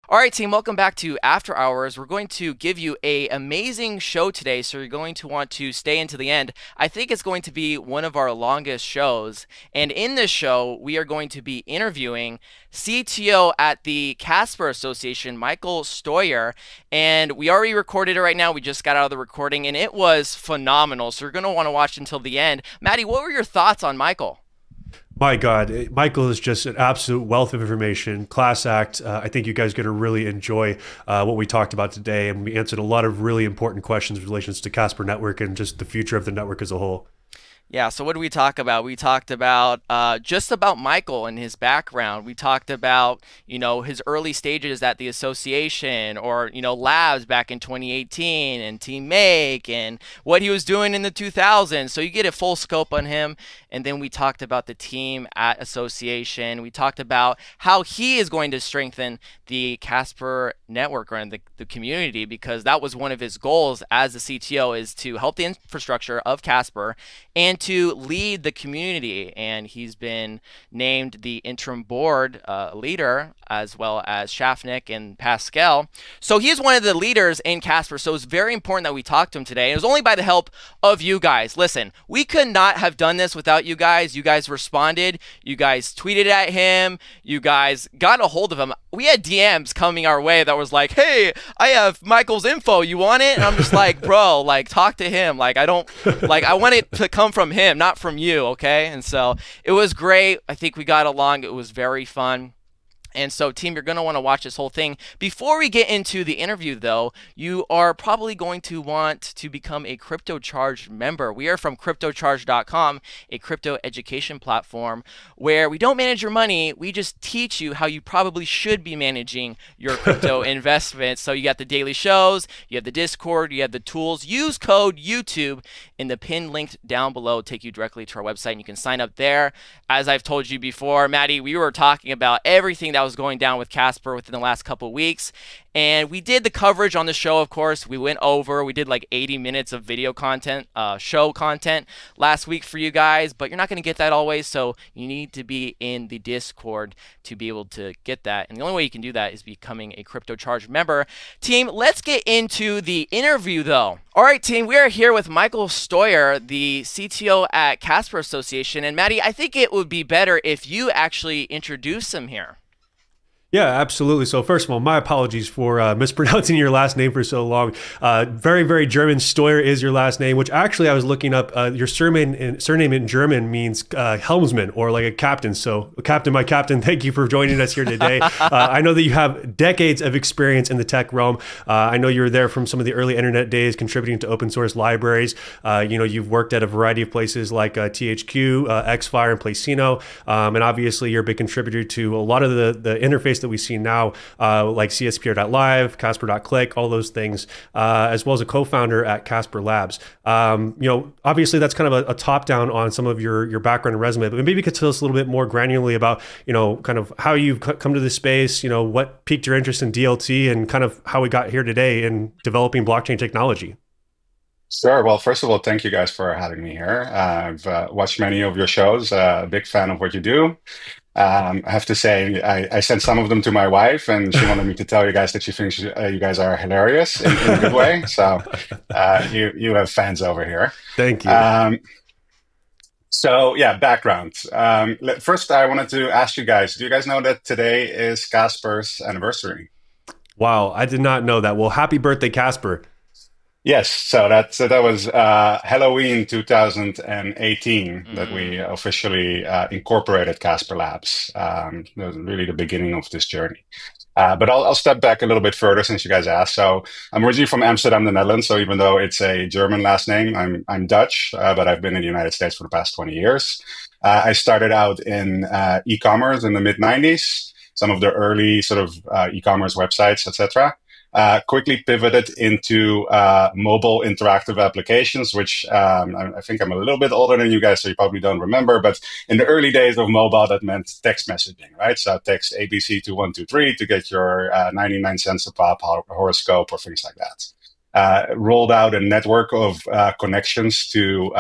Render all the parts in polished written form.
All right, team, welcome back to After Hours. We're going to give you a amazing show today, so you're going to want to stay into the end. I think it's going to be one of our longest shows, and in this show, we are going to be interviewing CTO at the Casper Association, Michael Steuer, and we already recorded it right now. We just got out of the recording, and it was phenomenal, so you're going to want to watch until the end. Maddie, what were your thoughts on Michael? My God, Michael is just an absolute wealth of information, class act. I think you guys are going to really enjoy what we talked about today. And we answered a lot of really important questions in relation to Casper Network and just the future of the network as a whole. Yeah, so what did we talk about? We talked about just about Michael and his background. We talked about, his early stages at the association or, labs back in 2018 and Team Make and what he was doing in the 2000s. So you get a full scope on him. And then we talked about the team at association. We talked about how he is going to strengthen the Casper network or the community, because that was one of his goals as the CTO, is to help the infrastructure of Casper and to lead the community. And he's been named the interim board leader, as well as Shafnik and Pascal. So he is one of the leaders in Casper. So it's very important that we talk to him today. And it was only by the help of you guys. Listen, we could not have done this without you guys. You guys responded. You guys tweeted at him. You guys got a hold of him. We had DMs coming our way that was like, hey, I have Michael's info. You want it? And I'm just like, bro, like, talk to him. Like, I want it to come from him, not from you, okay? And so it was great. I think we got along. It was very fun. And so, team, you're going to want to watch this whole thing. Before we get into the interview, though, you are probably going to want to become a CryptoCharged member. We are from CryptoCharged.com, a crypto education platform where we don't manage your money. We just teach you how you probably should be managing your crypto investments. So you got the daily shows, you have the Discord, you have the tools. Use code YouTube in the pin linked down below. Take you directly to our website, and you can sign up there. As I've told you before, Maddie, we were talking about everything that was going down with Casper within the last couple of weeks. And we did the coverage on the show, of course. We did like 80 minutes of video content, show content last week for you guys, but you're not going to get that always. So you need to be in the Discord to be able to get that. And the only way you can do that is becoming a CryptoCharged member. Team, let's get into the interview though. All right, team, we are here with Michael Steuer, the CTO at Casper Association. And Maddie, I think it would be better if you actually introduce him here. Yeah, absolutely. So first of all, my apologies for mispronouncing your last name for so long. Very, very German. Steuer is your last name, which actually I was looking up. Your surname in German means helmsman, or like a captain. So captain, my captain, thank you for joining us here today. I know that you have decades of experience in the tech realm. I know you were there from some of the early internet days, contributing to open source libraries. You've worked at a variety of places like THQ, Xfire, and Placino. And obviously you're a big contributor to a lot of the interface that we see now, like CSPR.live, Casper.click, all those things, as well as a co-founder at Casper Labs. Obviously that's kind of a top down on some of your background and resume, but maybe you could tell us a little bit more granularly about, kind of how you've come to this space, what piqued your interest in DLT, and kind of how we got here today in developing blockchain technology. Sure. Well, first of all, thank you guys for having me here. I've watched many of your shows, a big fan of what you do. I have to say, I sent some of them to my wife, and she wanted me to tell you guys that she thinks you guys are hilarious in a good way. So you have fans over here. Thank you. So yeah, background. First, I wanted to ask you guys, do you guys know that today is Casper's anniversary? Wow, I did not know that. Well, happy birthday, Casper. Yes, so that was Halloween 2018 that we officially incorporated Casper Labs. That was really the beginning of this journey. But I'll step back a little bit further since you guys asked. So I'm originally from Amsterdam, the Netherlands. So even though it's a German last name, I'm Dutch, but I've been in the United States for the past 20 years. I started out in e-commerce in the mid-90s, some of the early sort of e-commerce websites, etc. Quickly pivoted into mobile interactive applications, which I think I'm a little bit older than you guys, so you probably don't remember. But in the early days of mobile, that meant text messaging, right? So text ABC to 123 to get your 99 cents a pop horoscope or things like that. Rolled out a network of connections to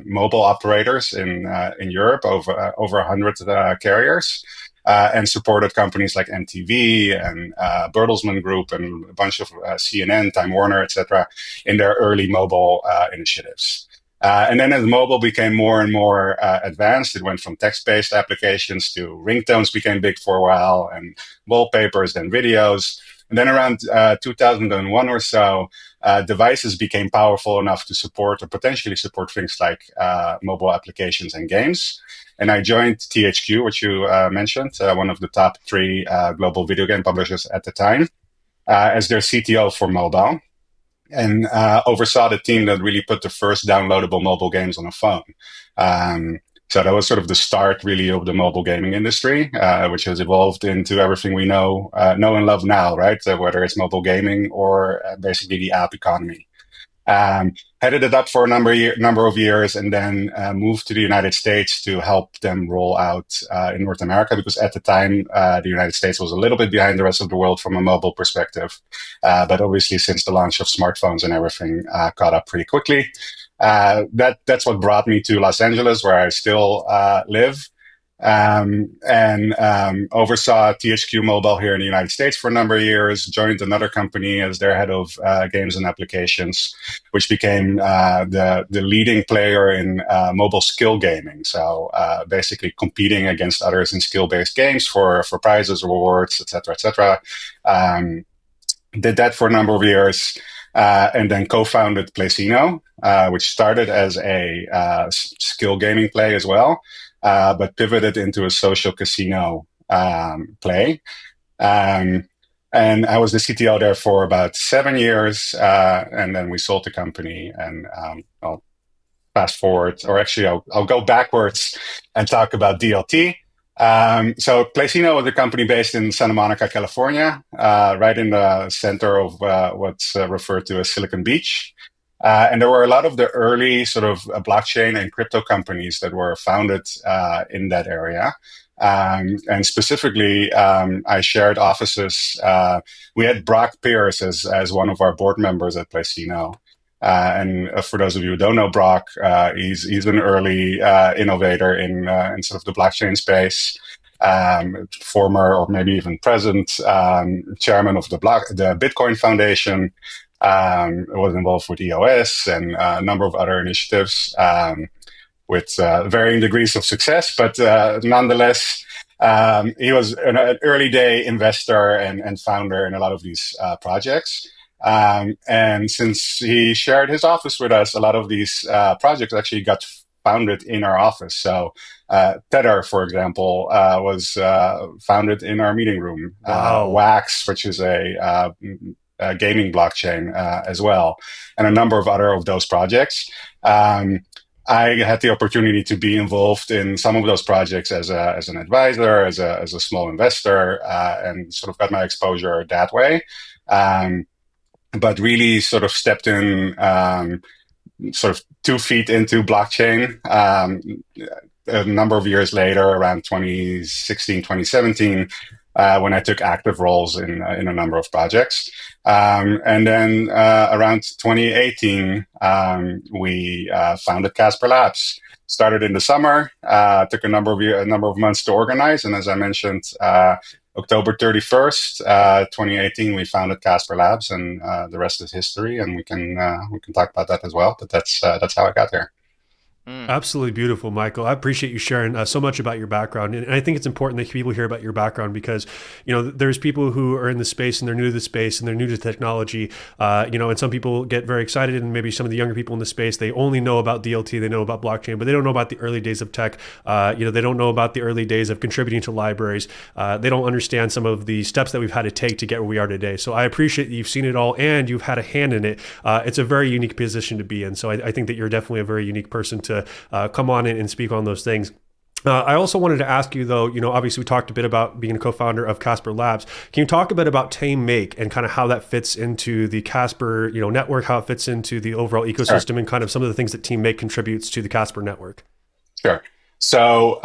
mobile operators in Europe, over 100 carriers. and supported companies like MTV and Bertelsmann Group and a bunch of CNN, Time Warner, etc., in their early mobile initiatives. And then as mobile became more and more advanced, it went from text-based applications to ringtones became big for a while, and wallpapers, then videos. And then around 2001 or so, devices became powerful enough to support or potentially support things like mobile applications and games. And I joined THQ, which you mentioned, one of the top 3 global video game publishers at the time, as their CTO for mobile, and oversaw the team that really put the first downloadable mobile games on a phone. So that was sort of the start, really, of the mobile gaming industry, which has evolved into everything we know and love now, right? So whether it's mobile gaming or basically the app economy. Headed it up for a number of years, and then moved to the United States to help them roll out in North America, because at the time, the United States was a little bit behind the rest of the world from a mobile perspective. But obviously, since the launch of smartphones and everything, caught up pretty quickly. That's what brought me to Los Angeles, where I still live. And oversaw THQ Mobile here in the United States for a number of years, joined another company as their head of games and applications, which became the leading player in mobile skill gaming. So basically competing against others in skill-based games for prizes, rewards, et cetera, et cetera. Did that for a number of years. And then co-founded Playcino, which started as a skill gaming play as well, but pivoted into a social casino play. And I was the CTO there for about 7 years, and then we sold the company. And I'll fast forward, or actually I'll go backwards and talk about DLT. So Playcino was a company based in Santa Monica, California, right in the center of what's referred to as Silicon Beach. And there were a lot of the early sort of blockchain and crypto companies that were founded in that area. And specifically, I shared offices. We had Brock Pierce as one of our board members at Playcino. And for those of you who don't know Brock, he's an early innovator in sort of the blockchain space, former or maybe even present chairman of the Bitcoin Foundation, was involved with EOS and a number of other initiatives with varying degrees of success, but nonetheless, he was an early day investor and founder in a lot of these projects. And since he shared his office with us, a lot of these projects actually got founded in our office. So Tether, for example, was founded in our meeting room. Wow. Wax, which is a gaming blockchain as well, and a number of other of those projects. I had the opportunity to be involved in some of those projects as an advisor, as a small investor, and sort of got my exposure that way. But really sort of stepped in sort of 2 feet into blockchain a number of years later, around 2016, 2017, when I took active roles in a number of projects. And then around 2018, we founded Casper Labs. Started in the summer, took a number of months to organize, and as I mentioned, October 31st, 2018, we founded Casper Labs, and the rest is history. And we can talk about that as well. But that's how I got here. Absolutely beautiful, Michael. I appreciate you sharing so much about your background. And I think it's important that people hear about your background because, there's people who are in the space and they're new to the space and they're new to technology, and some people get very excited, and maybe some of the younger people in the space, they only know about DLT, they know about blockchain, but they don't know about the early days of tech. They don't know about the early days of contributing to libraries. They don't understand some of the steps that we've had to take to get where we are today. So I appreciate that you've seen it all and you've had a hand in it. It's a very unique position to be in. So I think that you're definitely a very unique person to come on in and speak on those things. I also wanted to ask you, though, obviously we talked a bit about being a co-founder of Casper Labs. Can you talk a bit about Team Make and kind of how that fits into the Casper, network, how it fits into the overall ecosystem, and kind of some of the things that Team Make contributes to the Casper network? Sure. So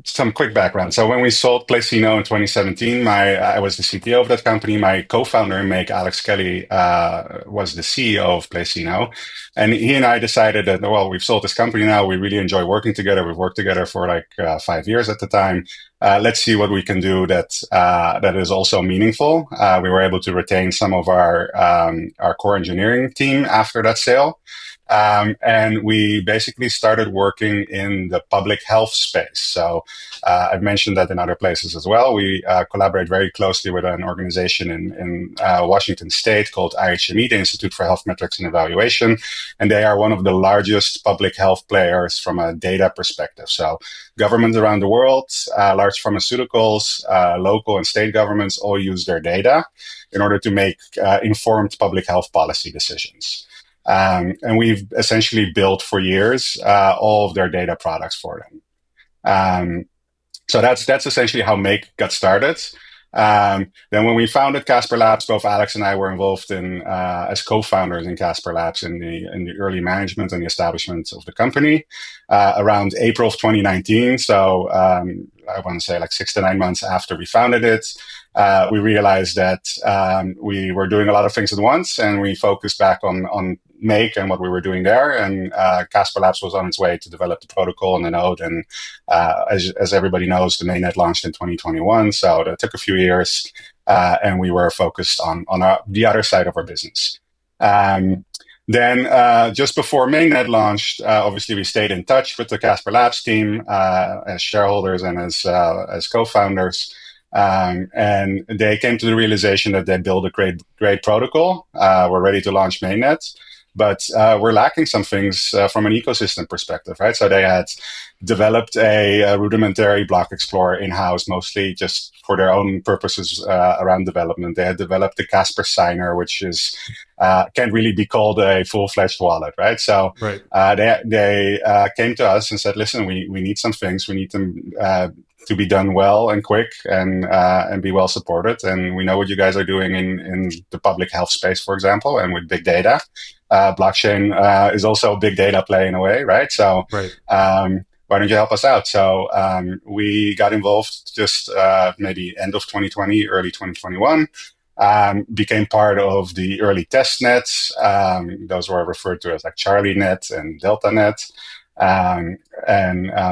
some quick background. So when we sold Placino in 2017, I was the CTO of that company. My co-founder in Make, Alex Kelly, was the CEO of Placino. And he and I decided that, well, we've sold this company now. We really enjoy working together. We've worked together for like 5 years at the time. Let's see what we can do that is also meaningful. We were able to retain some of our core engineering team after that sale. And we basically started working in the public health space. So I've mentioned that in other places as well. We collaborate very closely with an organization in Washington State called IHME, the Institute for Health Metrics and Evaluation. And they are one of the largest public health players from a data perspective. So governments around the world, large pharmaceuticals, local and state governments all use their data in order to make informed public health policy decisions. And we've essentially built for years all of their data products for them. So that's essentially how Make got started. Then when we founded Casper Labs, both Alex and I were involved in as co-founders in Casper Labs in the early management and the establishment of the company around April of 2019. So I want to say like 6 to 9 months after we founded it. We realized that we were doing a lot of things at once, and we focused back on Make and what we were doing there. And Casper Labs was on its way to develop the protocol and the node. And as everybody knows, the mainnet launched in 2021. So that took a few years, and we were focused on the other side of our business. Then just before mainnet launched, obviously we stayed in touch with the Casper Labs team as shareholders and as co-founders. And they came to the realization that they built a great protocol. We're ready to launch mainnet, but we're lacking some things from an ecosystem perspective, right? So they had developed a rudimentary block explorer in-house, mostly just for their own purposes around development. They had developed the Casper signer, which is can't really be called a full-fledged wallet, right? So Right. They came to us and said, listen, we need some things. We need them to be done well and quick and be well supported. And we know what you guys are doing in the public health space, for example, and with big data. Blockchain is also a big data play in a way, right? So Right. why don't you help us out? So we got involved just maybe end of 2020, early 2021. Became part of the early test nets. Those were referred to as like CharlieNet and DeltaNet. And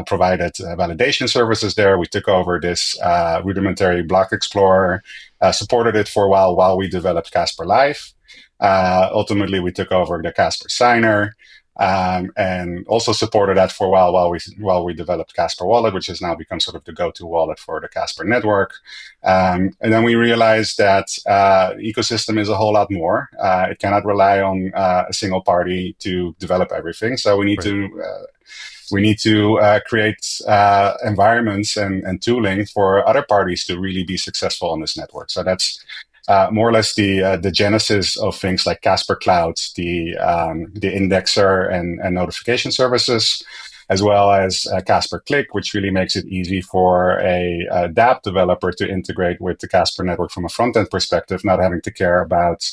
provided validation services there. We took over this rudimentary block explorer, supported it for a while we developed Casper Live. Ultimately, we took over the Casper signer, and also supported that for a while we developed Casper Wallet, which has now become sort of the go-to wallet for the Casper network. And then we realized that the ecosystem is a whole lot more. It cannot rely on a single party to develop everything. So we need to create environments and tooling for other parties to really be successful on this network. So that's more or less the genesis of things like Casper Cloud, the indexer and notification services, as well as Casper Click, which really makes it easy for a dApp developer to integrate with the Casper network from a front-end perspective, not having to care about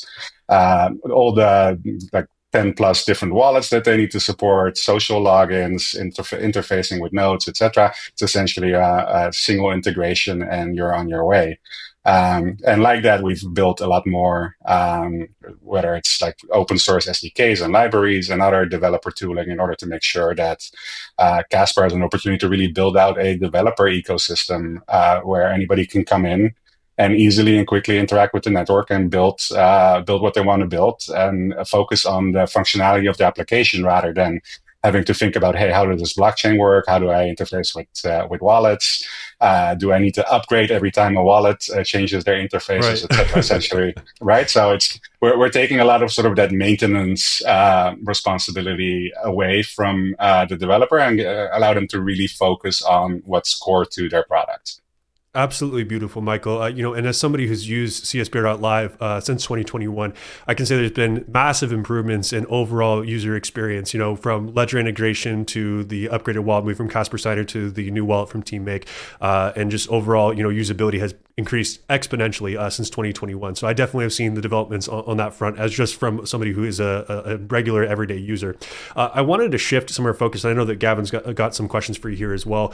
all the 10 plus different wallets that they need to support, social logins, interfacing with nodes, etc. It's essentially a single integration and you're on your way. And like that, we've built a lot more, whether it's like open source SDKs and libraries and other developer tooling in order to make sure that Casper has an opportunity to really build out a developer ecosystem where anybody can come in and easily and quickly interact with the network and build what they want to build and focus on the functionality of the application rather than having to think about, hey, how does this blockchain work? How do I interface with wallets? Do I need to upgrade every time a wallet changes their interfaces, et cetera, essentially, right? So we're taking a lot of sort of that maintenance responsibility away from the developer and allow them to really focus on what's core to their product. Absolutely beautiful, Michael. And as somebody who's used CSPR.live since 2021, I can say there's been massive improvements in overall user experience, from ledger integration to the upgraded wallet move from Casper Signer to the new wallet from Team Make. And just overall, usability has increased exponentially since 2021. So I definitely have seen the developments on that front as just from somebody who is a regular everyday user. I wanted to shift some of our focus. I know that Gavin's got some questions for you here as well,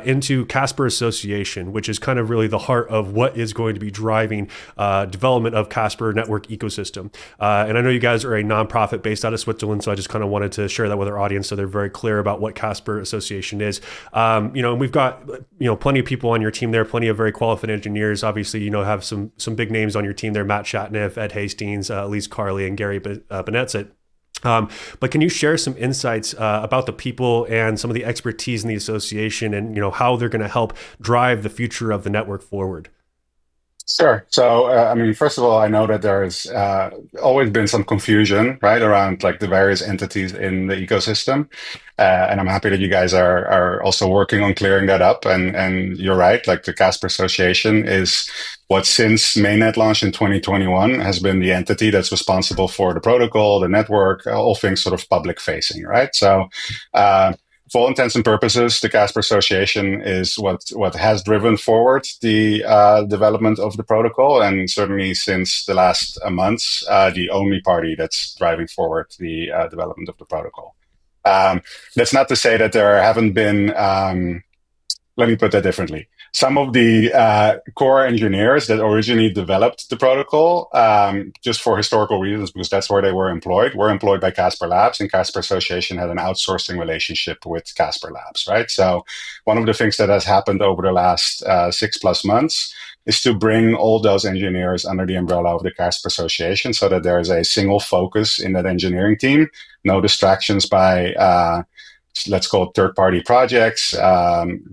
into Casper Association, which is kind of really the heart of what is going to be driving development of Casper network ecosystem. And I know you guys are a nonprofit based out of Switzerland, so I just kind of wanted to share that with our audience so they're very clear about what Casper Association is. And we've got plenty of people on your team there, plenty of very qualified engineers. Obviously, have some big names on your team there: Matt Shatniff, Ed Hastings, Elise Carley, and Gary Benetzit. But can you share some insights about the people and some of the expertise in the association, and how they're going to help drive the future of the network forward? Sure. So, first of all, I know that there's always been some confusion, right, around like the various entities in the ecosystem. And I'm happy that you guys are also working on clearing that up. And you're right, like the Casper Association is what, since mainnet launch in 2021, has been the entity that's responsible for the protocol, the network, all things sort of public facing, right? So, for all intents and purposes, the Casper Association is what has driven forward the development of the protocol, and certainly since the last months, the only party that's driving forward the development of the protocol. That's not to say that there haven't been, let me put that differently. Some of the core engineers that originally developed the protocol, just for historical reasons, because that's where they were employed by Casper Labs, and Casper Association had an outsourcing relationship with Casper Labs, right? So one of the things that has happened over the last 6+ months is to bring all those engineers under the umbrella of the Casper Association, so that there is a single focus in that engineering team, no distractions by let's call it third-party projects,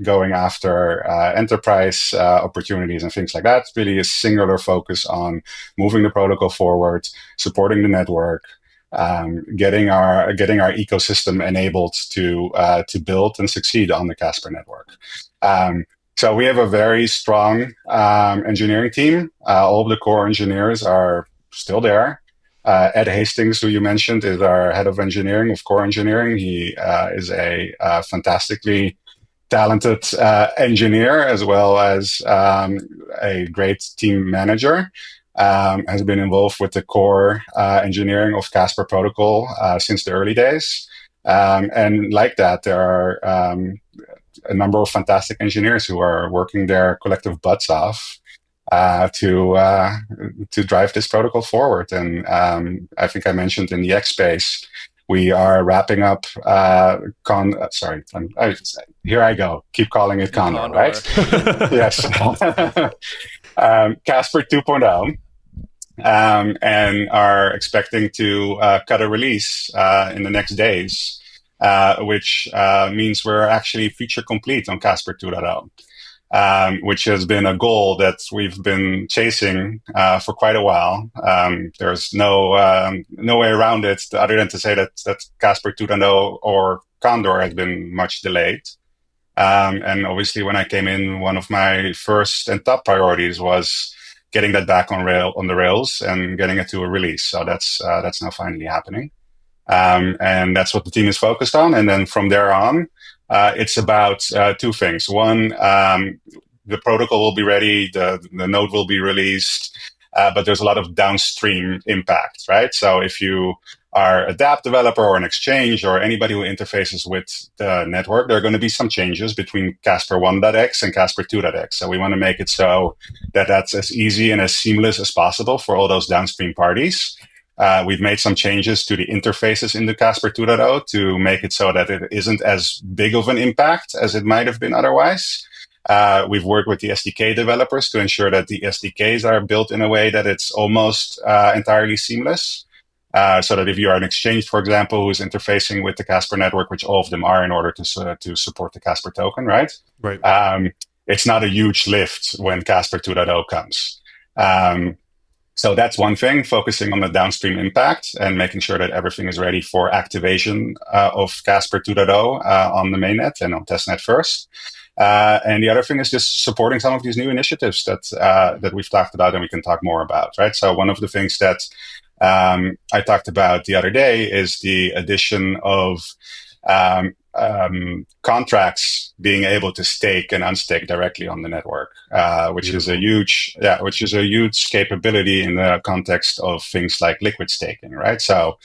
going after enterprise opportunities and things like that. It's really a singular focus on moving the protocol forward, supporting the network, getting our ecosystem enabled to build and succeed on the Casper network. So we have a very strong engineering team. All of the core engineers are still there. Ed Hastings, who you mentioned, is our head of engineering, of core engineering. He is a fantastically talented engineer, as well as a great team manager. Has been involved with the core engineering of Casper Protocol since the early days. And like that, there are a number of fantastic engineers who are working their collective butts off to drive this protocol forward. And I think I mentioned in the X space, we are wrapping up here I go. Keep calling it Condor, right? Yes. Casper 2.0, and are expecting to cut a release in the next days, which means we're actually feature complete on Casper 2.0. Which has been a goal that we've been chasing for quite a while. There's no way around it other than to say that Casper 2.0 or Condor has been much delayed. And obviously, when I came in, one of my first and top priorities was getting that back on the rails and getting it to a release. So that's now finally happening. And that's what the team is focused on. And then from there on, it's about two things. One, the protocol will be ready, the node will be released, but there's a lot of downstream impact, right? So if you are a dApp developer or an exchange or anybody who interfaces with the network, there are going to be some changes between Casper 1.x and Casper 2.x. So we want to make it so that that's as easy and as seamless as possible for all those downstream parties. We've made some changes to the interfaces in the Casper 2.0 to make it so that it isn't as big of an impact as it might have been otherwise. We've worked with the SDK developers to ensure that the SDKs are built in a way that it's almost entirely seamless. So that if you are an exchange, for example, who's interfacing with the Casper network, which all of them are in order to support the Casper token, right? Right. It's not a huge lift when Casper 2.0 comes. So that's one thing, focusing on the downstream impact and making sure that everything is ready for activation of Casper 2.0 on the mainnet and on testnet first. And the other thing is just supporting some of these new initiatives that we've talked about and we can talk more about, right? So one of the things that I talked about the other day is the addition of contracts being able to stake and unstake directly on the network, which is a huge capability in the context of things like liquid staking, right? So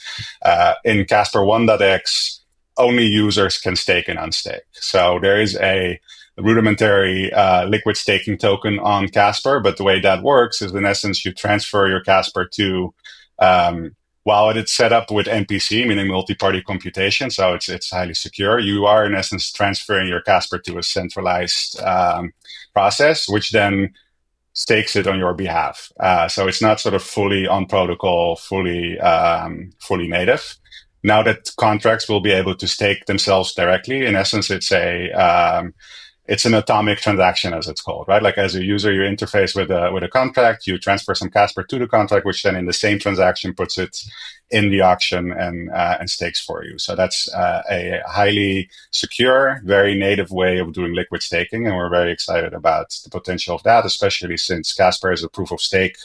in Casper 1.x, only users can stake and unstake. So there is a rudimentary liquid staking token on Casper, but the way that works is, in essence, you transfer your Casper to while it's set up with MPC, meaning multi-party computation, so it's highly secure. You are, in essence, transferring your Casper to a centralized process, which then stakes it on your behalf. So it's not sort of fully on protocol, fully native. Now that contracts will be able to stake themselves directly, in essence, it's an atomic transaction, as it's called, right? Like as a user, you interface with a contract, you transfer some Casper to the contract, which then in the same transaction puts it in the auction and stakes for you. So that's a highly secure, very native way of doing liquid staking, and we're very excited about the potential of that, especially since Casper is a proof of stake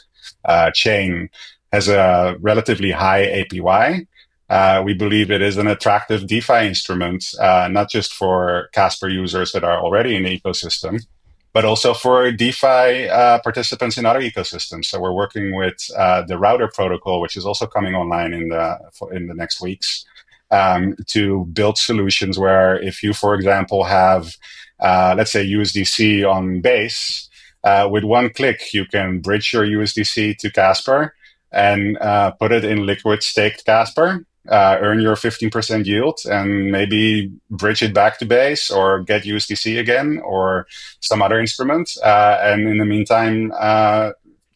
chain, has a relatively high APY. We believe it is an attractive DeFi instrument, not just for Casper users that are already in the ecosystem, but also for DeFi participants in other ecosystems. So we're working with the Router protocol, which is also coming online in the next weeks, to build solutions where if you, for example, have, let's say, USDC on Base, with one click, you can bridge your USDC to Casper and put it in liquid staked Casper. Earn your 15% yield and maybe bridge it back to Base or get USDC again or some other instrument. And in the meantime,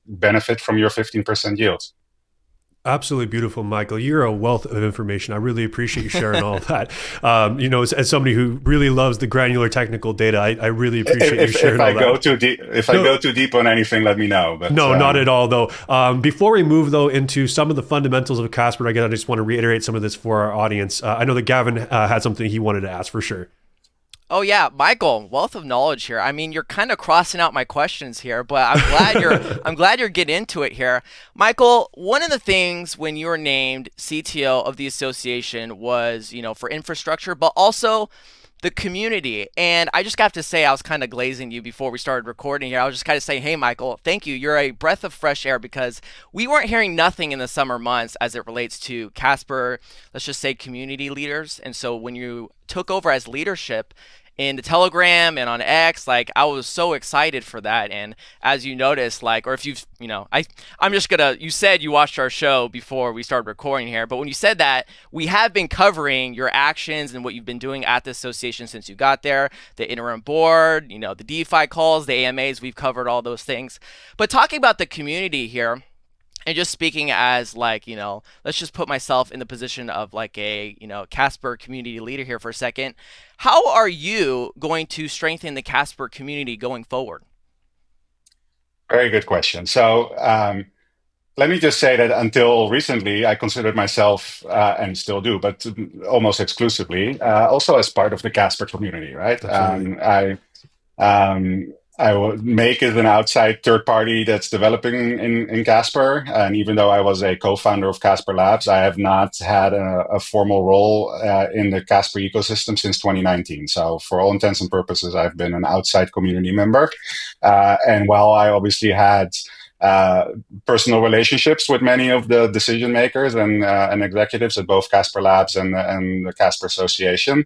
benefit from your 15% yield. Absolutely beautiful, Michael. You're a wealth of information. I really appreciate you sharing all of that. As somebody who really loves the granular technical data, I really appreciate you sharing all that. If I go too deep on anything, let me know. But, no, not at all, though. Before we move, though, into some of the fundamentals of Casper, again, I just want to reiterate some of this for our audience. I know that Gavin had something he wanted to ask for sure. Oh yeah, Michael, wealth of knowledge here. I mean, you're kind of crossing out my questions here, but I'm glad you're getting into it here. Michael, one of the things when you were named CTO of the association was, for infrastructure, but also the community. And I just got to say, I was kind of glazing you before we started recording here. I was just kind of saying, hey, Michael, thank you. You're a breath of fresh air, because we weren't hearing nothing in the summer months as it relates to Casper, let's just say community leaders. And so when you took over as leadership in the Telegram and on X, I was so excited for that. And as you noticed, or if you've, I'm just gonna, you said you watched our show before we started recording here, but when you said that, we have been covering your actions and what you've been doing at the association since you got there, the interim board, the DeFi calls, the AMAs, we've covered all those things. But talking about the community here, and just speaking as let's just put myself in the position of a, Casper community leader here for a second. How are you going to strengthen the Casper community going forward? Very good question. So let me just say that until recently, I considered myself, and still do, but almost exclusively, also as part of the Casper community, right? I will make it an outside third party that's developing in Casper. And even though I was a co-founder of Casper Labs, I have not had a formal role in the Casper ecosystem since 2019. So for all intents and purposes, I've been an outside community member. And while I obviously had personal relationships with many of the decision makers and executives at both Casper Labs and the Casper Association,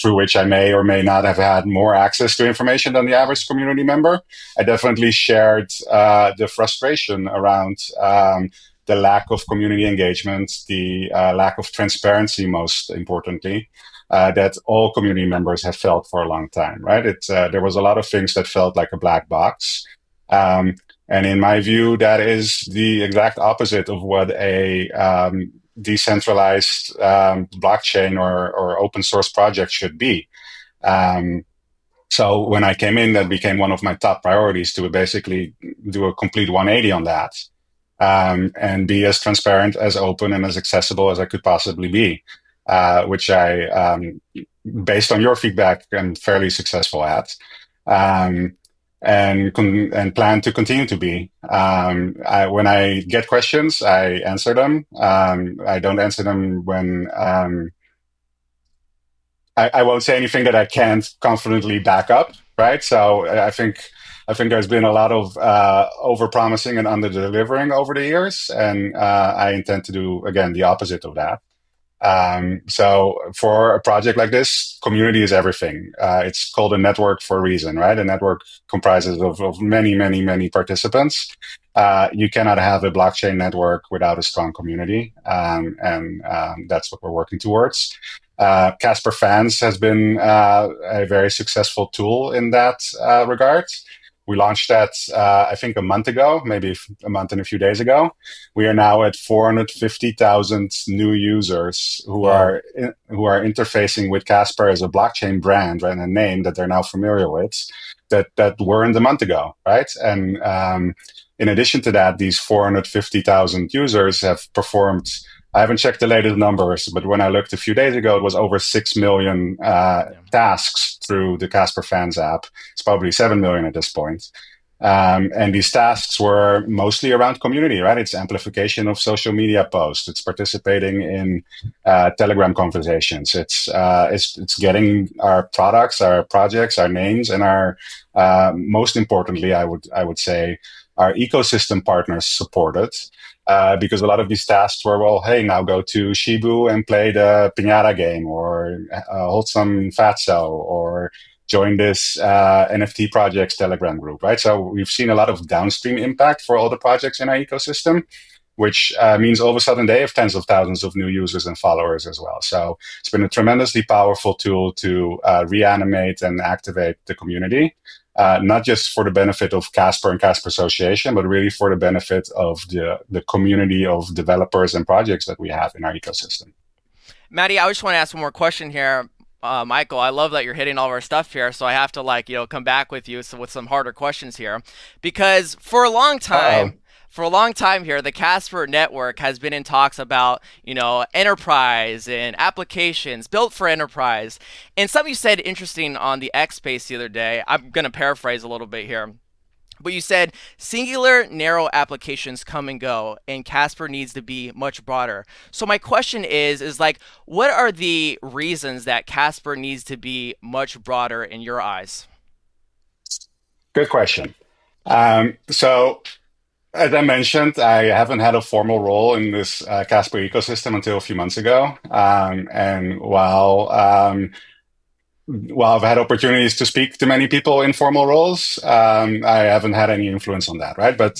through which I may or may not have had more access to information than the average community member, I definitely shared the frustration around the lack of community engagement, the lack of transparency, most importantly, that all community members have felt for a long time, right? There was a lot of things that felt like a black box. And in my view, that is the exact opposite of what a decentralized blockchain or open source project should be. So when I came in, that became one of my top priorities, to basically do a complete 180 on that, and be as transparent, as open, and as accessible as I could possibly be, which I, based on your feedback, am fairly successful at. And plan to continue to be. When I get questions, I answer them. I don't answer them when I won't say anything that I can't confidently back up, right? So I think there's been a lot of over-promising and under-delivering over the years, and I intend to do, again, the opposite of that. So for a project like this, community is everything. It's called a network for a reason, right? A network comprises of many, many, many participants. You cannot have a blockchain network without a strong community, and that's what we're working towards. Casper Fans has been a very successful tool in that regard. We launched that, I think, a month ago, maybe a month and a few days ago. We are now at 450,000 new users who are interfacing with Casper as a blockchain brand, right, and a name that they're now familiar with, that weren't a month ago, right? And in addition to that, these 450,000 users have performed. I haven't checked the latest numbers, but when I looked a few days ago, it was over 6 million tasks through the Casper Fans app. It's probably 7 million at this point. And these tasks were mostly around community, right? It's amplification of social media posts. It's participating in Telegram conversations. It's getting our products, our projects, our names, and our most importantly, I would say, our ecosystem partners supported. Because a lot of these tasks were, well, hey, now go to Shibu and play the Pinata game, or hold some Fatso, or join this NFT projects Telegram group, right? So we've seen a lot of downstream impact for all the projects in our ecosystem, which means all of a sudden they have tens of thousands of new users and followers as well. So it's been a tremendously powerful tool to reanimate and activate the community. Not just for the benefit of Casper and Casper Association, but really for the benefit of the community of developers and projects that we have in our ecosystem. Maddie, I just want to ask one more question here. Michael, I love that you're hitting all of our stuff here, so I have to come back with you with some harder questions here, because for a long time. For a long time here, the Casper network has been in talks about, enterprise and applications built for enterprise. And something you said interesting on the X Space the other day, I'm going to paraphrase a little bit here, but you said singular narrow applications come and go, and Casper needs to be much broader. So my question is like, what are the reasons that Casper needs to be much broader in your eyes? Good question. So, as I mentioned, I haven't had a formal role in this Casper ecosystem until a few months ago. And while I've had opportunities to speak to many people in formal roles, I haven't had any influence on that, right? But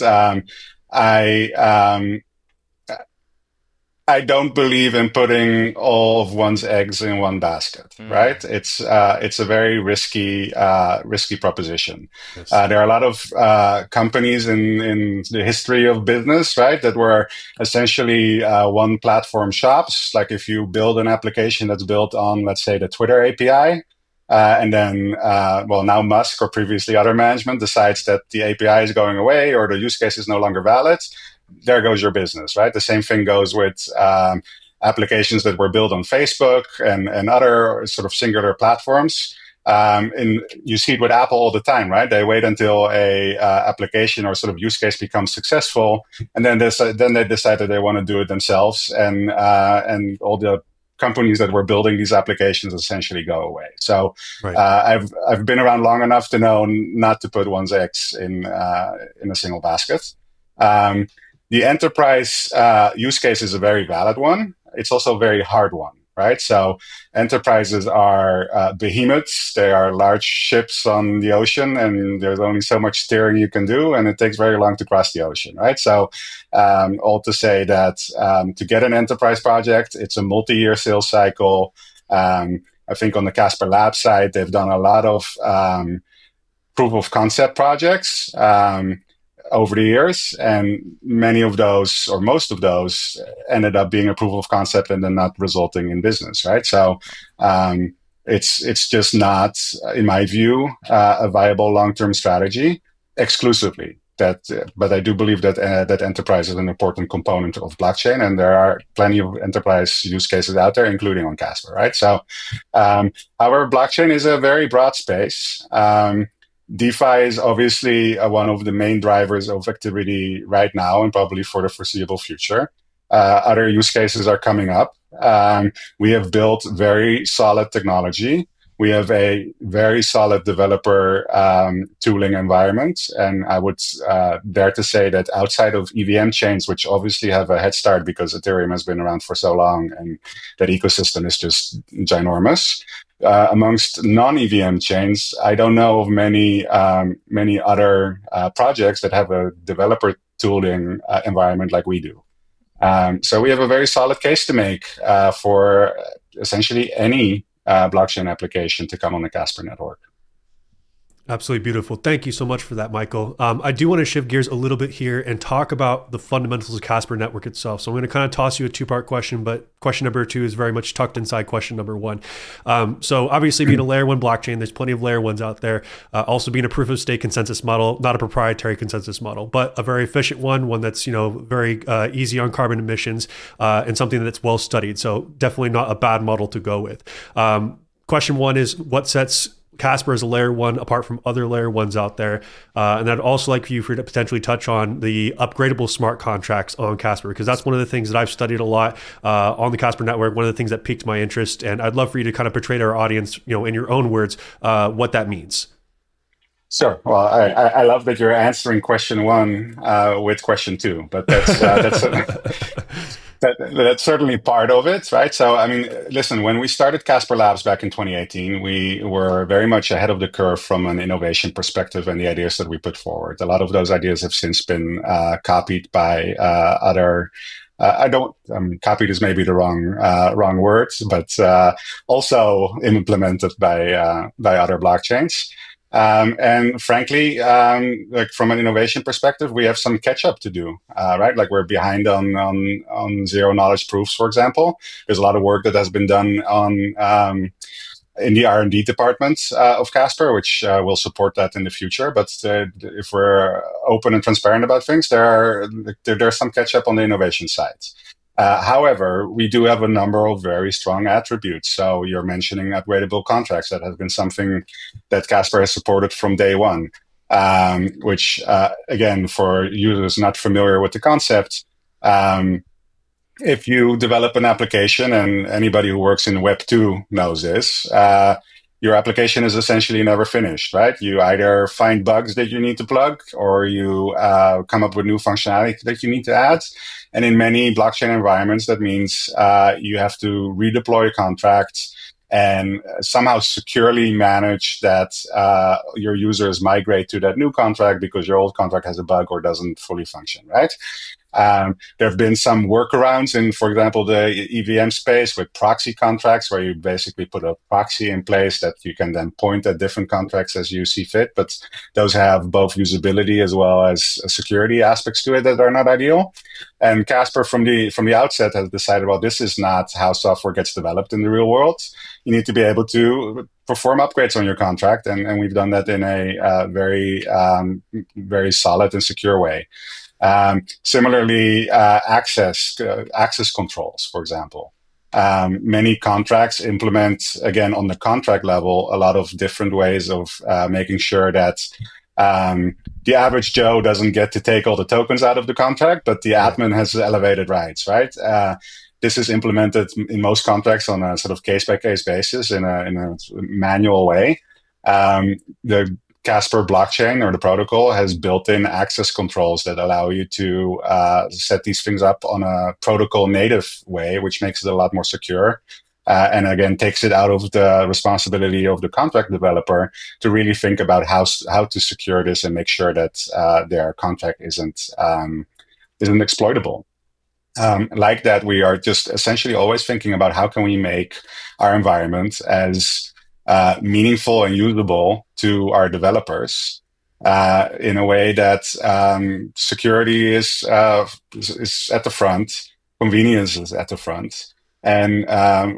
I don't believe in putting all of one's eggs in one basket, right? It's a very risky proposition. Yes. There are a lot of companies in the history of business, right, that were essentially one platform shops. Like if you build an application that's built on, let's say, the Twitter API, and then, now Musk or previously other management decides that the API is going away or the use case is no longer valid. There goes your business, right? The same thing goes with applications that were built on Facebook and other sort of singular platforms. And you see it with Apple all the time, right? They wait until a application or sort of use case becomes successful, and then they decide that they want to do it themselves, and all the companies that were building these applications essentially go away. So right. I've been around long enough to know not to put one's eggs in a single basket. The enterprise use case is a very valid one. It's also a very hard one, right? So enterprises are behemoths. They are large ships on the ocean, and there's only so much steering you can do, and it takes very long to cross the ocean, right? So all to say that to get an enterprise project, it's a multi-year sales cycle. I think on the Casper Labs side, they've done a lot of proof of concept projects over the years, and many of those, or most of those, ended up being a proof of concept and then not resulting in business, right? So it's just not, in my view, a viable long-term strategy exclusively. But I do believe that that enterprise is an important component of blockchain, and there are plenty of enterprise use cases out there, including on Casper, right? So, however, blockchain is a very broad space. DeFi is obviously one of the main drivers of activity right now and probably for the foreseeable future. Other use cases are coming up. We have built very solid technology. We have a very solid developer tooling environment. And I would dare to say that outside of EVM chains, which obviously have a head start because Ethereum has been around for so long and that ecosystem is just ginormous, amongst non-EVM chains, I don't know of many other projects that have a developer tooling environment like we do. So we have a very solid case to make for essentially any blockchain application to come on the Casper network. Absolutely beautiful. Thank you so much for that, Michael. I do want to shift gears a little bit here and talk about the fundamentals of Casper Network itself. So I'm going to kind of toss you a two-part question, but question number 2 is very much tucked inside question number 1. So obviously being a layer 1 blockchain, there's plenty of layer 1s out there. Also being a proof of stake consensus model, not a proprietary consensus model, but a very efficient one that's, very easy on carbon emissions and something that's well studied. So definitely not a bad model to go with. Question 1 is what sets Casper is a layer 1 apart from other layer 1s out there. And I'd also like you to potentially touch on the upgradable smart contracts on Casper, because that's one of the things that I've studied a lot on the Casper network, one of the things that piqued my interest. And I'd love for you to kind of portray to our audience, in your own words, what that means. Sure. Well, I love that you're answering question 1 with question 2, but that's certainly part of it, right? So, I mean, listen, when we started Casper Labs back in 2018, we were very much ahead of the curve from an innovation perspective and the ideas that we put forward. A lot of those ideas have since been copied by other. Copied is maybe the wrong words, but also implemented by other blockchains. And frankly, like from an innovation perspective, we have some catch up to do, right? Like we're behind on zero knowledge proofs, for example. There's a lot of work that has been done on in the R&D department of Casper, which will support that in the future. But if we're open and transparent about things, there's some catch up on the innovation side. However, we do have a number of very strong attributes. So you're mentioning upgradable contracts. That has been something that Casper has supported from day one, which, again, for users not familiar with the concept, if you develop an application, and anybody who works in Web 2 knows this, your application is essentially never finished, right? You either find bugs that you need to plug, or you come up with new functionality that you need to add. And in many blockchain environments, that means you have to redeploy contracts and somehow securely manage that your users migrate to that new contract because your old contract has a bug or doesn't fully function, right? There have been some workarounds in, for example, the EVM space with proxy contracts, where you basically put a proxy in place that you can then point at different contracts as you see fit. But those have both usability as well as security aspects to it that are not ideal. And Casper, from the outset, has decided, well, this is not how software gets developed in the real world. You need to be able to perform upgrades on your contract, and we've done that in a very solid and secure way. Similarly, access controls, for example. Many contracts implement, again, on the contract level, a lot of different ways of making sure that the average Joe doesn't get to take all the tokens out of the contract, but the admin has elevated rights, right? This is implemented in most contracts on a sort of case-by-case basis in a manual way. The Casper blockchain, or the protocol, has built-in access controls that allow you to set these things up on a protocol native way, which makes it a lot more secure. And again, takes it out of the responsibility of the contract developer to really think about how to secure this and make sure that their contract isn't exploitable. Like that, we are just essentially always thinking about how can we make our environment as meaningful and usable to our developers in a way that security is at the front, convenience is at the front. And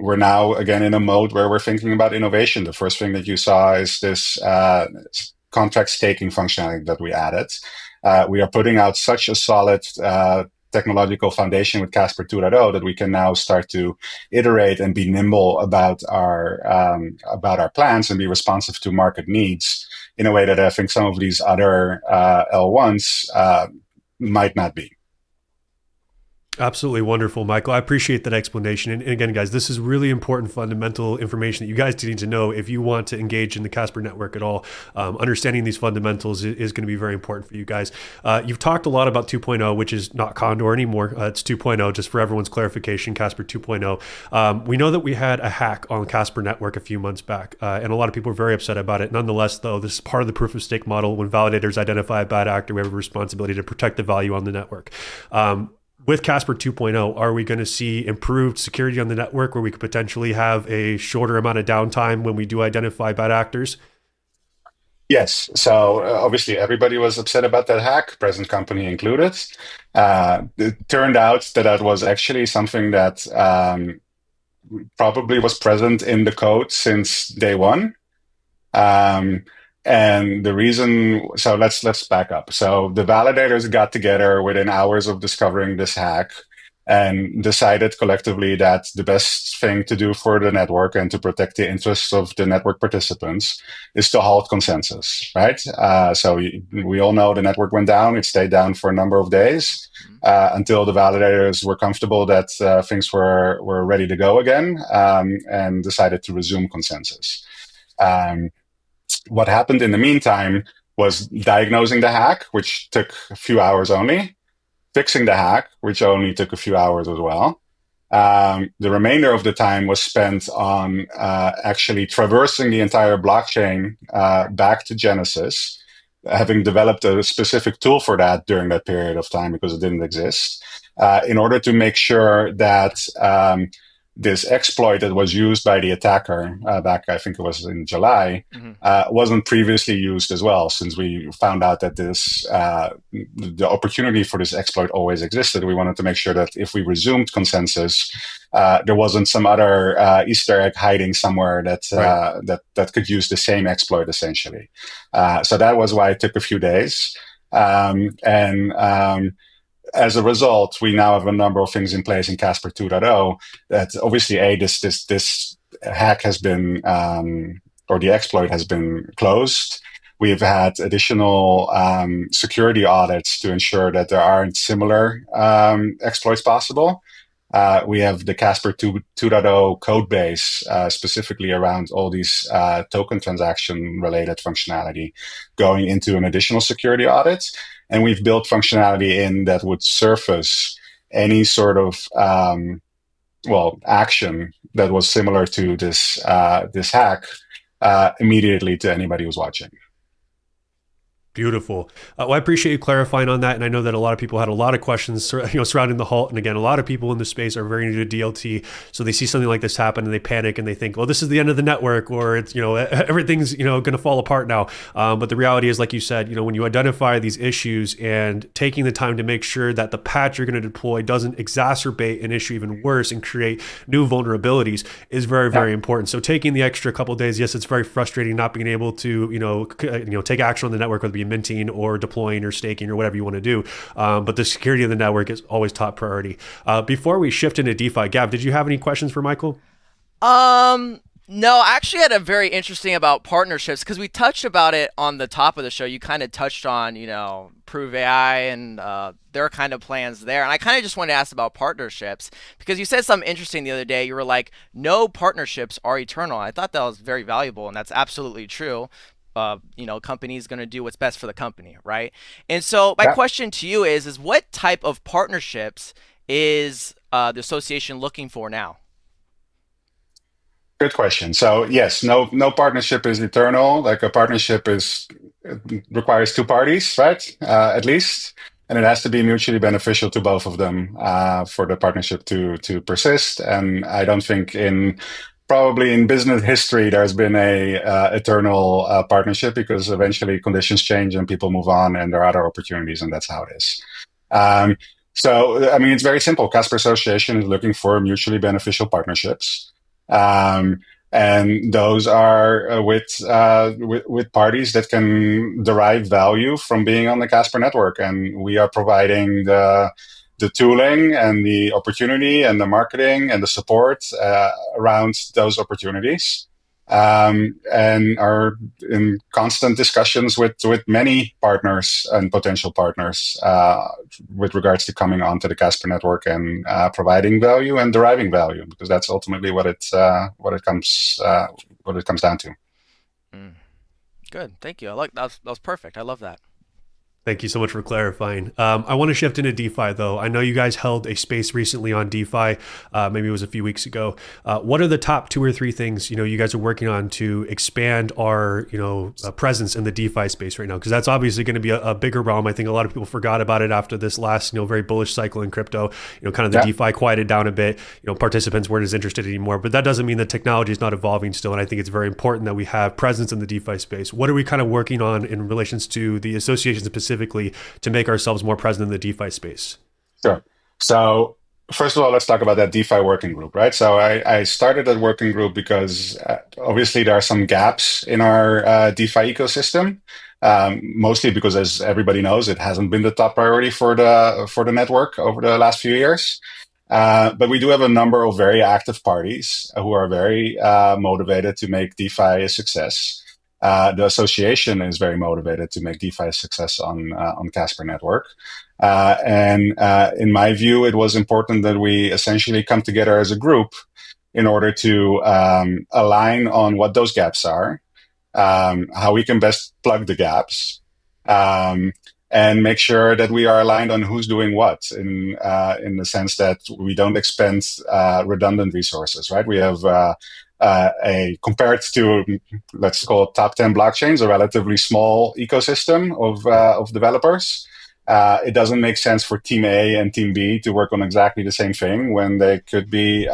we're now, again, in a mode where we're thinking about innovation. The first thing that you saw is this contract staking functionality that we added. We are putting out such a solid technological foundation with Casper 2.0 that we can now start to iterate and be nimble about our plans and be responsive to market needs in a way that I think some of these other L1s might not be. Absolutely wonderful, Michael. I appreciate that explanation. And again, guys, this is really important fundamental information that you guys need to know if you want to engage in the Casper network at all. Understanding these fundamentals is going to be very important for you guys. You've talked a lot about 2.0, which is not Condor anymore. It's 2.0, just for everyone's clarification, Casper 2.0. We know that we had a hack on Casper network a few months back, and a lot of people are very upset about it. Nonetheless, though, this is part of the proof of stake model. When validators identify a bad actor, we have a responsibility to protect the value on the network. With Casper 2.0, are we going to see improved security on the network where we could potentially have a shorter amount of downtime when we do identify bad actors? Yes. So obviously everybody was upset about that hack, present company included. It turned out that that was actually something that probably was present in the code since day one. And the reason, so let's back up. So the validators got together within hours of discovering this hack and decided collectively that the best thing to do for the network and to protect the interests of the network participants is to halt consensus, right? So we all know the network went down. It stayed down for a number of days until the validators were comfortable that things were ready to go again, and decided to resume consensus. What happened in the meantime was diagnosing the hack, which took a few hours only, fixing the hack, which only took a few hours as well. The remainder of the time was spent on actually traversing the entire blockchain back to Genesis, having developed a specific tool for that during that period of time because it didn't exist, in order to make sure that this exploit that was used by the attacker back, I think it was in July, wasn't previously used as well, since we found out that this the opportunity for this exploit always existed. We wanted to make sure that if we resumed consensus, there wasn't some other Easter egg hiding somewhere that that could use the same exploit essentially. So that was why it took a few days. As a result, we now have a number of things in place in Casper 2.0 that obviously, this hack has been, or the exploit has been closed. We've had additional security audits to ensure that there aren't similar exploits possible. We have the Casper 2.0 code base specifically around all these token transaction related functionality going into an additional security audit. And we've built functionality in that would surface any sort of action that was similar to this hack immediately to anybody who's watching. Beautiful. Well, I appreciate you clarifying on that. And I know that a lot of people had a lot of questions surrounding the Halt. And again, a lot of people in the space are very new to DLT. So they see something like this happen and they panic and they think, well, this is the end of the network, or it's, everything's, going to fall apart now. But the reality is, like you said, when you identify these issues and taking the time to make sure that the patch you're going to deploy doesn't exacerbate an issue even worse and create new vulnerabilities is very, very important. So taking the extra couple of days, yes, it's very frustrating not being able to, take action on the network, whether it be minting or deploying or staking or whatever you want to do. But the security of the network is always top priority. Before we shift into DeFi, Gav, did you have any questions for Michael? No, I actually had a very interesting about partnerships, because we touched about it on the top of the show. You kind of touched on, Prove AI and their kind of plans there. And I kind of just wanted to ask about partnerships, because you said something interesting the other day. You were like, no partnerships are eternal. I thought that was very valuable, and that's absolutely true. Company's going to do what's best for the company, right? And so my question to you is what type of partnerships is the association looking for now? Good question. So yes, no partnership is eternal. Like a partnership requires two parties, right? At least. And it has to be mutually beneficial to both of them for the partnership to persist. And I don't think probably in business history, there's been a eternal partnership, because eventually conditions change and people move on and there are other opportunities, and that's how it is. It's very simple. Casper Association is looking for mutually beneficial partnerships. And those are with parties that can derive value from being on the Casper network. And we are providing the tooling and the opportunity and the marketing and the support around those opportunities. and are in constant discussions with many partners and potential partners with regards to coming onto the Casper network and providing value and deriving value, because that's ultimately what it comes down to. Mm. Good, thank you. I like that. That was perfect. I love that. Thank you so much for clarifying. I want to shift into DeFi, though. I know you guys held a space recently on DeFi. Maybe it was a few weeks ago. What are the top 2 or 3 things you guys are working on to expand our presence in the DeFi space right now? Because that's obviously going to be a bigger realm. I think a lot of people forgot about it after this last very bullish cycle in crypto. Kind of the DeFi quieted down a bit. Participants weren't as interested anymore. But that doesn't mean the technology is not evolving still. And I think it's very important that we have presence in the DeFi space. What are we kind of working on in relations to the association specifically to make ourselves more present in the DeFi space? Sure. So first of all, let's talk about that DeFi working group, right? So I started that working group because obviously there are some gaps in our DeFi ecosystem, mostly because, as everybody knows, it hasn't been the top priority for the network over the last few years. But we do have a number of very active parties who are very motivated to make DeFi a success. The association is very motivated to make DeFi a success on Casper Network. And in my view, it was important that we essentially come together as a group in order to align on what those gaps are, how we can best plug the gaps, and make sure that we are aligned on who's doing what in the sense that we don't expend redundant resources, right? We have compared to, let's call it, top 10 blockchains, a relatively small ecosystem of developers. It doesn't make sense for Team A and Team B to work on exactly the same thing when they could be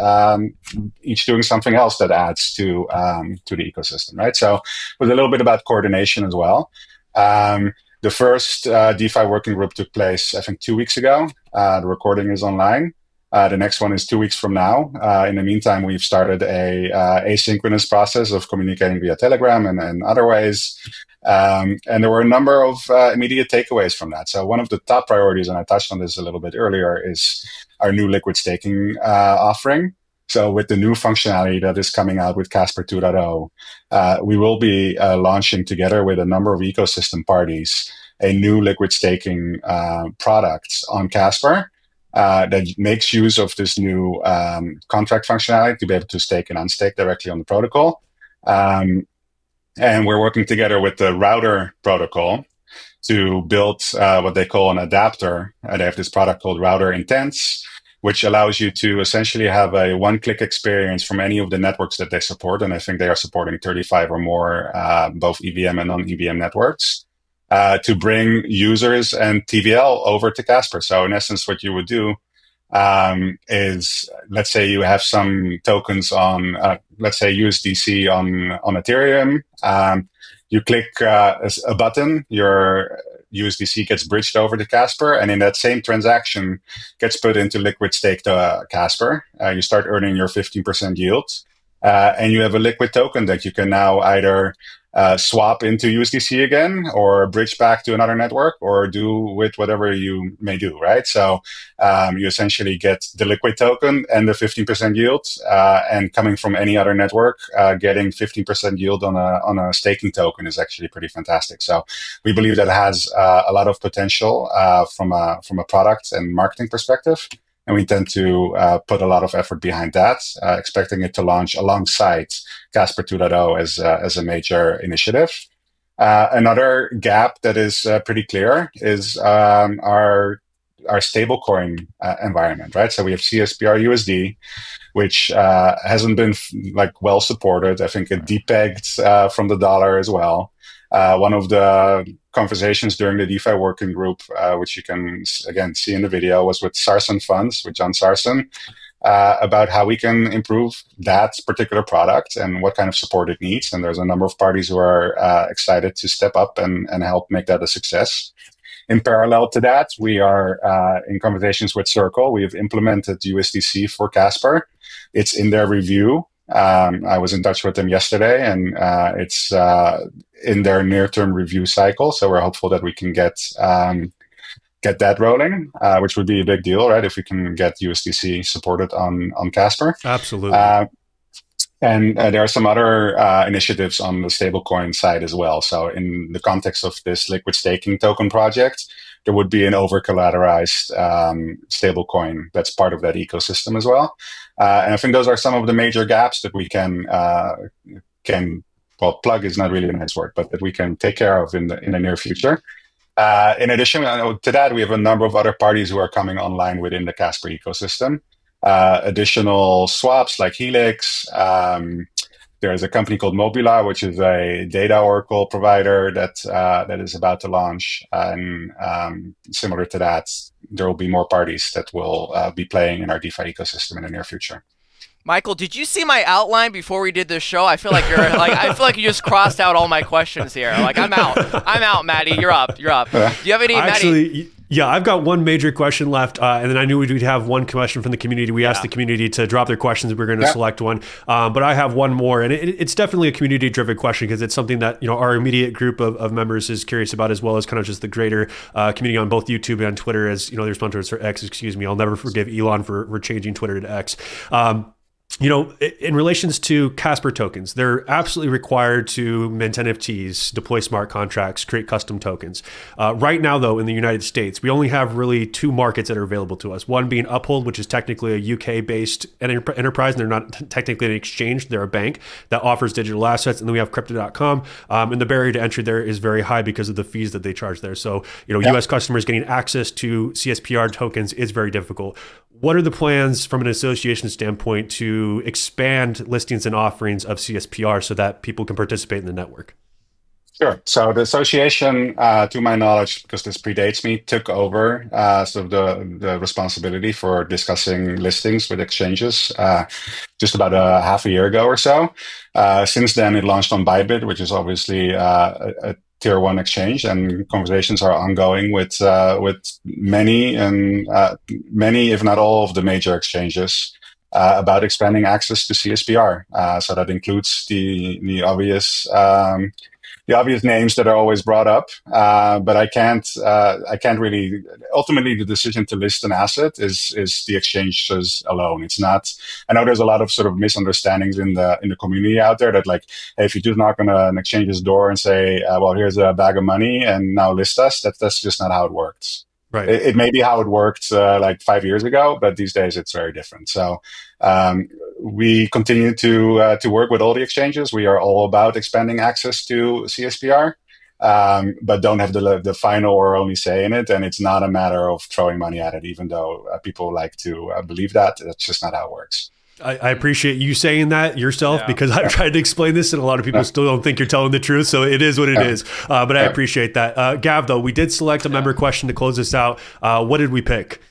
each doing something else that adds to the ecosystem, right? So it was a little bit about coordination as well. The first DeFi working group took place, I think, 2 weeks ago. The recording is online. The next one is 2 weeks from now. In the meantime, we've started a asynchronous process of communicating via Telegram and other ways. And there were a number of immediate takeaways from that. So one of the top priorities, and I touched on this a little bit earlier, is our new liquid staking offering. So with the new functionality that is coming out with Casper 2.0, we will be launching together with a number of ecosystem parties a new liquid staking product on Casper. That makes use of this new contract functionality to be able to stake and unstake directly on the protocol. And we're working together with the router protocol to build what they call an adapter. They have this product called Router Intents, which allows you to essentially have a one-click experience from any of the networks that they support. And I think they are supporting 35 or more, both EVM and non-EVM networks. To bring users and TVL over to Casper. So in essence, what you would do is, let's say you have some tokens on, let's say USDC on Ethereum. You click a button, your USDC gets bridged over to Casper, and in that same transaction gets put into liquid stake to Casper. You start earning your 15% yield, and you have a liquid token that you can now either swap into USDC again, or bridge back to another network, or do with whatever you may do, right? So you essentially get the liquid token and the 15% yield, and coming from any other network, getting 15% yield on a staking token is actually pretty fantastic. So we believe that has a lot of potential from a product and marketing perspective. And we intend to put a lot of effort behind that, expecting it to launch alongside Casper 2.0 as a major initiative. Another gap that is pretty clear is our stablecoin environment, right? So we have CSPR USD, which hasn't been well supported. I think it depegged from the dollar as well. One of the conversations during the DeFi working group, which you can again see in the video, was with Sarson Funds, with John Sarson, about how we can improve that particular product and what kind of support it needs. And there's a number of parties who are excited to step up and help make that a success. In parallel to that, we are in conversations with Circle. We have implemented USDC for Casper. It's in their review. I was in touch with them yesterday, and it's in their near-term review cycle. So we're hopeful that we can get that rolling, which would be a big deal, right? If we can get USDC supported on Casper. Absolutely. And there are some other initiatives on the stablecoin side as well. So in the context of this liquid staking token project, there would be an over-collateralized stablecoin that's part of that ecosystem as well. And I think those are some of the major gaps that we can well, plug is not really a nice word, but that we can take care of in the near future. In addition to that, we have a number of other parties who are coming online within the Casper ecosystem. Additional swaps like Helix. There's a company called Mobula, which is a data oracle provider that is about to launch. And similar to that, there will be more parties that will be playing in our DeFi ecosystem in the near future. Michael, did you see my outline before we did this show? I feel like you're I feel like you just crossed out all my questions here. Like I'm out, Maddie. You're up. Do you have any, Maddie? Yeah, I've got one major question left, and then I knew we'd have one question from the community. We asked the community to drop their questions. We're going to select one, but I have one more, and it's definitely a community-driven question because it's something that our immediate group of members is curious about, as well as kind of just the greater community on both YouTube and on Twitter. As the response to X, excuse me, I'll never forgive Elon for changing Twitter to X. In relations to Casper tokens, they're absolutely required to mint NFTs, deploy smart contracts, create custom tokens. Right now, though, in the United States, we only have really two markets that are available to us. One being Uphold, which is technically a UK-based enterprise, and they're not technically an exchange. They're a bank that offers digital assets. And then we have Crypto.com, and the barrier to entry there is very high because of the fees that they charge there. So, U.S. customers getting access to CSPR tokens is very difficult. What are the plans from an association standpoint to expand listings and offerings of CSPR so that people can participate in the network? Sure. So the association, to my knowledge, because this predates me, took over the responsibility for discussing listings with exchanges just about half a year ago or so. Since then, it launched on Bybit, which is obviously a tier one exchange, and conversations are ongoing with many, if not all, of the major exchanges about expanding access to CSPR. So that includes the obvious names that are always brought up, but I can't really. Ultimately, the decision to list an asset is the exchanges alone. It's not. I know there's a lot of sort of misunderstandings in the community out there that, like, hey, if you do knock on an exchange's door and say, well, here's a bag of money and now list us, that's just not how it works. Right. It may be how it worked like 5 years ago, but these days it's very different. So we continue to work with all the exchanges. We are all about expanding access to CSPR, but don't have the final or only say in it. And it's not a matter of throwing money at it, even though people like to believe that. That's just not how it works. I appreciate you saying that yourself, because I've tried to explain this and a lot of people still don't think you're telling the truth. So it is what it is. But I appreciate that. Gav, though, we did select a member question to close this out. What did we pick?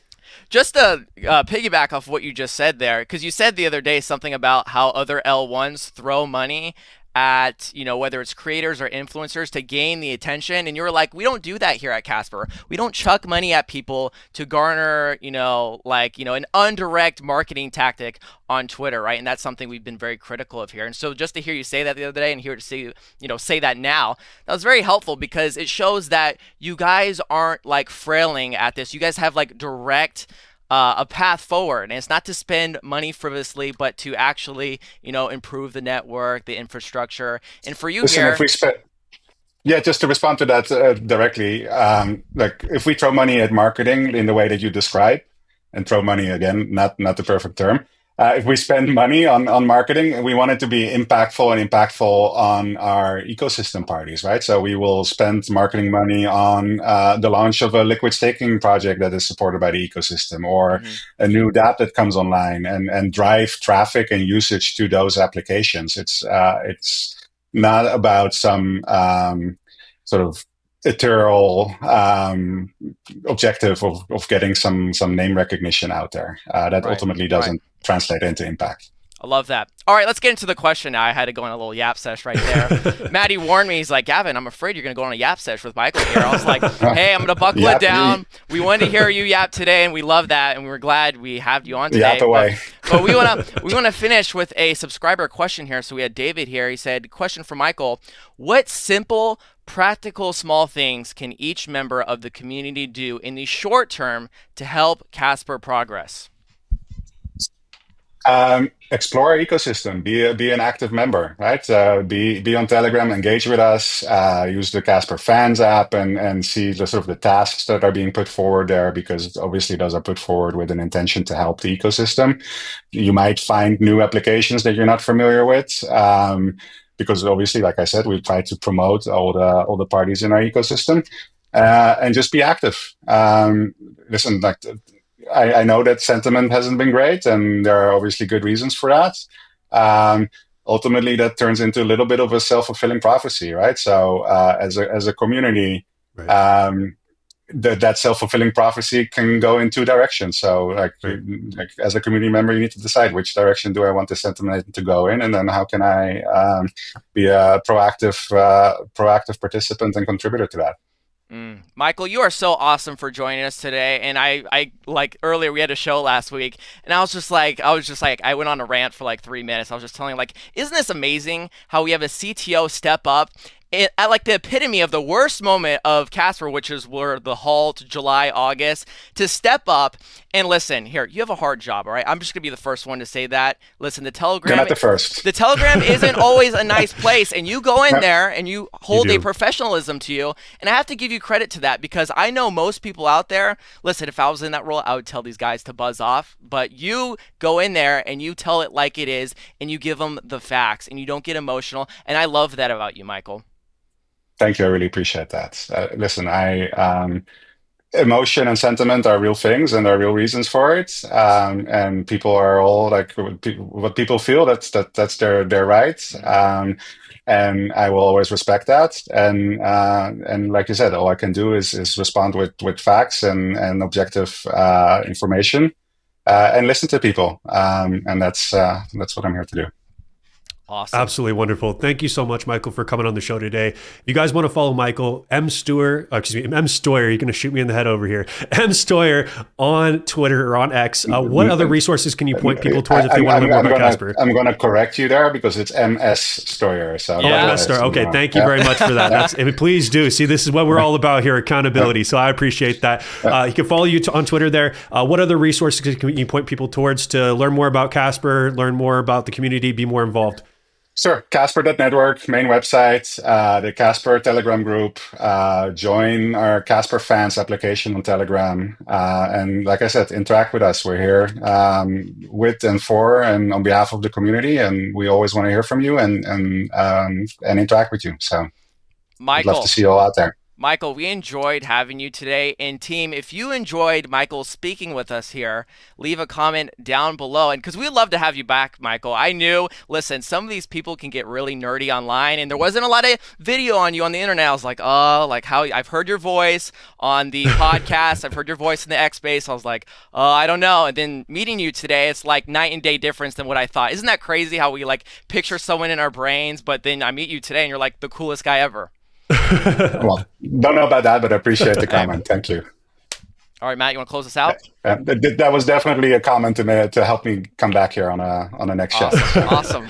Just to piggyback off what you just said there, because you said the other day something about how other L1s throw money at, whether it's creators or influencers to gain the attention. And you were like, we don't do that here at Casper. We don't chuck money at people to garner, an undirect marketing tactic on Twitter, right? And that's something we've been very critical of here. And so just to hear you say that the other day and hear to see, say that now, that was very helpful, because it shows that you guys aren't like frailing at this. You guys have like direct a path forward, and it's not to spend money frivolously, but to actually, improve the network, the infrastructure. And for you, listen, here, just to respond to that directly, like if we throw money at marketing in the way that you describe, and throw money again, not the perfect term. If we spend money on marketing, we want it to be impactful on our ecosystem parties, right? So we will spend marketing money on the launch of a liquid staking project that is supported by the ecosystem, or a new dApp that comes online, and drive traffic and usage to those applications. It's not about some sort of ethereal objective of getting some name recognition out there that ultimately doesn't translate into impact. I love that. All right, let's get into the question now. I had to go on a little yap sesh right there. Maddie warned me. He's like, Gavin, I'm afraid you're going to go on a yap sesh with Michael here. I was like, hey, I'm going to buckle it down. We wanted to hear you yap today, and we love that, and we were glad we had you on today. Yap away. But we want to finish with a subscriber question here. So we had David here. He said, question for Michael: what simple, practical, small things can each member of the community do in the short term to help Casper progress? Explore our ecosystem. Be an active member, right? Be on Telegram. Engage with us. Use the Casper Fans app and see the sort of the tasks that are being put forward there, because obviously those are put forward with an intention to help the ecosystem. You might find new applications that you're not familiar with. Because obviously, like I said, we try to promote all the parties in our ecosystem, and just be active. Listen, like, I know that sentiment hasn't been great, and there are obviously good reasons for that. Ultimately, that turns into a little bit of a self-fulfilling prophecy, right? So, as a community, Right. that self-fulfilling prophecy can go in two directions. So, like as a community member, you need to decide which direction do I want the sentiment to go in, and then how can I be a proactive participant and contributor to that. Michael, you are so awesome for joining us today. And I like earlier we had a show last week, and I was just like, I went on a rant for like 3 minutes. I was just telling like, isn't this amazing how we have a CTO step up at like the epitome of the worst moment of Casper, which is where the Halt, July, August, to step up and listen. Here, you have a hard job, all right? I'm just gonna be the first one to say that. Listen, the Telegram. You're not the first. The Telegram isn't always a nice place, and you go in there and you hold a professionalism to you, and I have to give you credit to that, because I know most people out there. Listen, if I was in that role, I would tell these guys to buzz off, but you go in there and you tell it like it is, and you give them the facts, and you don't get emotional, and I love that about you, Michael. Thank you. I really appreciate that. Listen, emotion and sentiment are real things, and there are real reasons for it. And people are all like what people feel. That's their right. And I will always respect that. And like you said, all I can do is respond with facts and objective information, and listen to people. And that's what I'm here to do. Awesome. Absolutely wonderful. Thank you so much, Michael, for coming on the show today. If you guys want to follow Michael, M. Steuer, you're going to shoot me in the head over here. M. Steuer on Twitter or on X. What other resources can you point people towards if they want to learn more about Casper? I'm going to correct you there, because it's MS Steuer. So MS Steuer. Okay, thank you very much for that. Please do. See, this is what we're all about here, accountability. So I appreciate that. He can follow you on Twitter there. What other resources can you point people towards to learn more about Casper, learn more about the community, be more involved? Sure. Casper.network, main website, the Casper Telegram group, join our Casper Fans application on Telegram. And like I said, interact with us. We're here with and for and on behalf of the community, and we always want to hear from you and interact with you. So I'd love to see you all out there. Michael, we enjoyed having you today. And team, if you enjoyed Michael speaking with us here, leave a comment down below. And because we'd love to have you back, Michael. I knew, listen, some of these people can get really nerdy online, and there wasn't a lot of video on you on the internet. I was like, oh, like how I've heard your voice on the podcast. I've heard your voice in the X Space. I was like, oh, I don't know. And then meeting you today, it's like night and day difference than what I thought. Isn't that crazy how we like picture someone in our brains, but then I meet you today and you're like the coolest guy ever. Well, don't know about that, but I appreciate the comment. Thank you. All right, Matt, you want to close us out? That was definitely a comment to help me come back here on a next show. Awesome.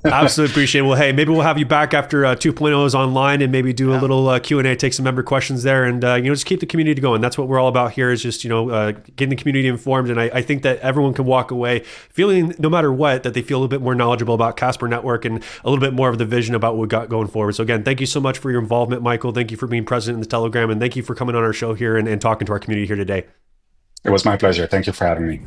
Absolutely appreciate it. Well, hey, maybe we'll have you back after 2.0 is online, and maybe do a little Q&A, take some member questions there, and just keep the community going. That's what we're all about here, is just getting the community informed. And I think that everyone can walk away feeling, no matter what, that they feel a little bit more knowledgeable about Casper Network and a little bit more of the vision about what we got going forward. So again, thank you so much for your involvement, Michael. Thank you for being present in the Telegram, and thank you for coming on our show here and talking to our community here today. It was my pleasure. Thank you for having me.